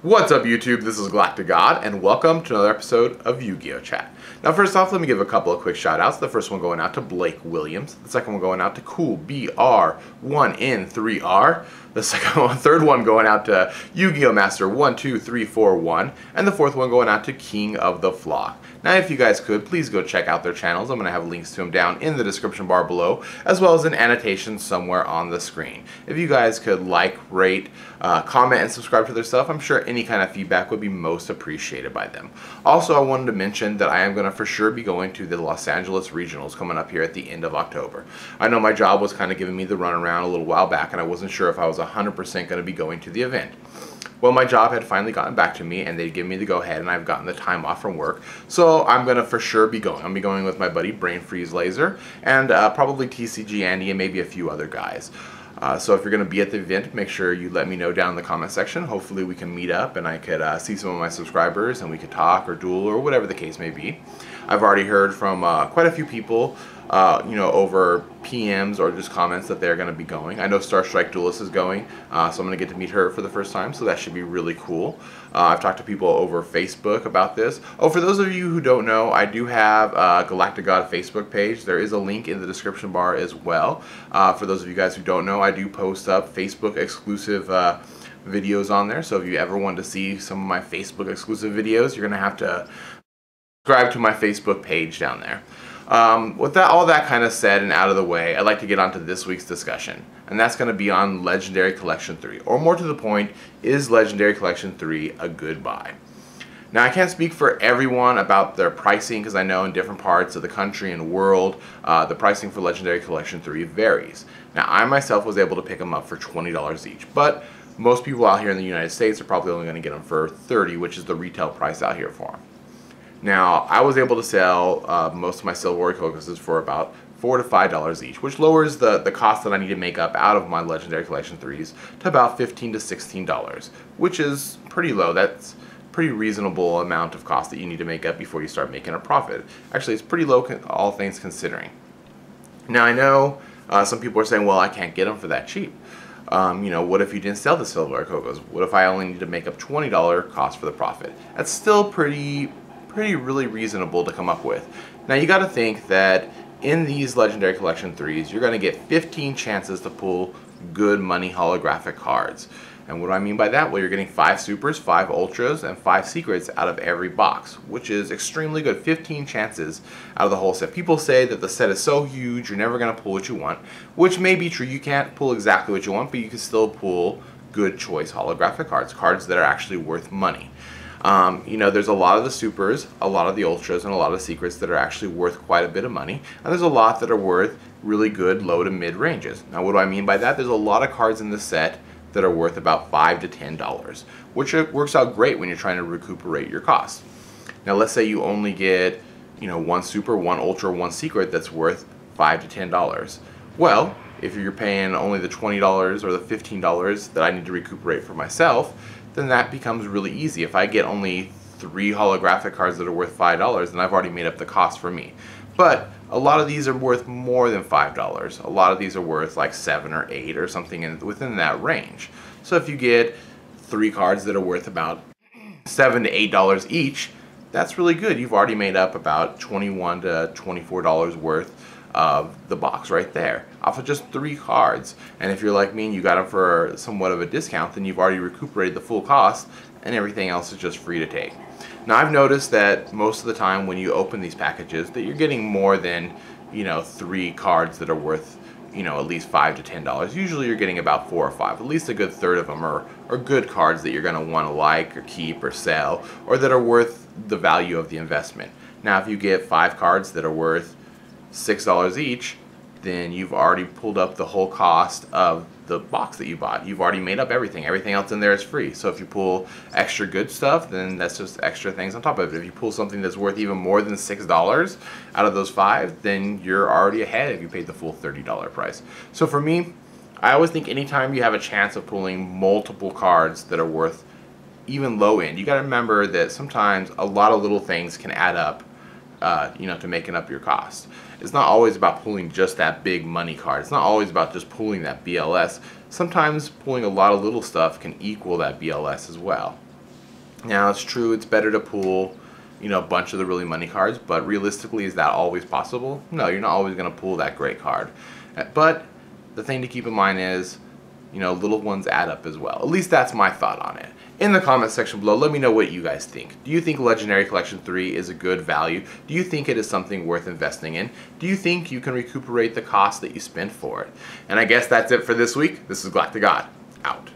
What's up YouTube, this is GalacticGod, and welcome to another episode of Yugioh Chat. Now first off, let me give a couple of quick shout outs. The first one going out to Blake Williams, the second one going out to Cool BR1N3R, the third one going out to Yugioh Master 12341, and the fourth one going out to KingoftheFlock. Now if you guys could, please go check out their channels. I'm going to have links to them down in the description bar below, as well as an annotation somewhere on the screen. If you guys could like, rate, comment, and subscribe to their stuff, I'm sure any kind of feedback would be most appreciated by them. Also, I wanted to mention that I am going to for sure be going to the Los Angeles Regionals coming up here at the end of October. I know my job was kind of giving me the runaround a little while back, and I wasn't sure if I was 100% going to be going to the event. Well, my job had finally gotten back to me, and they'd given me the go-ahead, and I've gotten the time off from work. So I'm going to for sure be going. I'll be going with my buddy Brain Freeze Laser, and probably TCG Andy, and maybe a few other guys. So if you're going to be at the event, make sure you let me know down in the comment section. Hopefully we can meet up, and I could see some of my subscribers, and we could talk or duel or whatever the case may be. I've already heard from quite a few people, over PMs or just comments that they're going to be going. I know Star Strike Duelist is going, so I'm going to get to meet her for the first time, so that should be really cool. I've talked to people over Facebook about this. Oh, for those of you who don't know, I do have a GalacticGod Facebook page. There is a link in the description bar as well. For those of you guys who don't know, I do post up Facebook exclusive videos on there, so if you ever want to see some of my Facebook exclusive videos, you're going to have to subscribe to my Facebook page down there. With all that kind of said and out of the way, I'd like to get on to this week's discussion, and that's going to be on Legendary Collection 3, or more to the point, is Legendary Collection 3 a good buy? Now, I can't speak for everyone about their pricing, because I know in different parts of the country and world, the pricing for Legendary Collection 3 varies. Now, I myself was able to pick them up for $20 each, but most people out here in the United States are probably only going to get them for $30, which is the retail price out here for them. Now, I was able to sell most of my Silver Warrior Kokoses for about $4 to $5 each, which lowers the cost that I need to make up out of my Legendary Collection 3s to about $15 to $16, which is pretty low. That's pretty reasonable amount of cost that you need to make up before you start making a profit. Actually, it's pretty low, all things considering. Now, I know some people are saying, well, I can't get them for that cheap. What if you didn't sell the Silver Warrior Kokos? What if I only need to make up $20 cost for the profit? That's still really reasonable to come up with. Now you got to think that in these Legendary Collection 3s, you're going to get 15 chances to pull good money holographic cards. And what do I mean by that? Well, you're getting 5 Supers, 5 Ultras, and 5 Secrets out of every box, which is extremely good. 15 chances out of the whole set. People say that the set is so huge, you're never going to pull what you want, which may be true. You can't pull exactly what you want, but you can still pull good choice holographic cards, cards that are actually worth money. There's a lot of the Supers, a lot of the Ultras, and a lot of Secrets that are actually worth quite a bit of money. And there's a lot that are worth really good low to mid ranges. Now, what do I mean by that? There's a lot of cards in this set that are worth about $5 to $10, which works out great when you're trying to recuperate your costs. Now, let's say you only get, 1 Super, 1 Ultra, 1 Secret that's worth $5 to $10. Well, if you're paying only the $20 or the $15 that I need to recuperate for myself, then that becomes really easy. If I get only 3 holographic cards that are worth $5, then I've already made up the cost for me. But a lot of these are worth more than $5. A lot of these are worth like 7 or 8 or something within that range. So if you get 3 cards that are worth about $7 to $8 each, that's really good. You've already made up about $21 to $24 worth of the box right there off of just 3 cards. And if you're like me and you got them for somewhat of a discount, then you've already recuperated the full cost, and everything else is just free to take. Now, I've noticed that most of the time when you open these packages that you're getting more than 3 cards that are worth at least $5 to $10. Usually you're getting about 4 or 5. At least a good third of them are good cards that you're going to want to like or keep or sell, or that are worth the value of the investment. Now, if you get 5 cards that are worth $6 each, then you've already pulled up the whole cost of the box that you bought. You've already made up everything. Everything else in there is free. So if you pull extra good stuff, then that's just extra things on top of it. If you pull something that's worth even more than $6 out of those 5, then you're already ahead if you paid the full $30 price. So for me, I always think anytime you have a chance of pulling multiple cards that are worth even low end, you got to remember that sometimes a lot of little things can add up to making up your cost. It's not always about pulling just that big money card. It's not always about just pulling that BLS. Sometimes pulling a lot of little stuff can equal that BLS as well. Now, it's true, it's better to pull, you know, a bunch of the really money cards, but realistically, is that always possible? No, you're not always going to pull that great card. But the thing to keep in mind is, you know, little ones add up as well. At least that's my thought on it. In the comments section below, let me know what you guys think. Do you think Legendary Collection 3 is a good value? Do you think it is something worth investing in? Do you think you can recuperate the cost that you spent for it? And I guess that's it for this week. This is GalacticGod, out.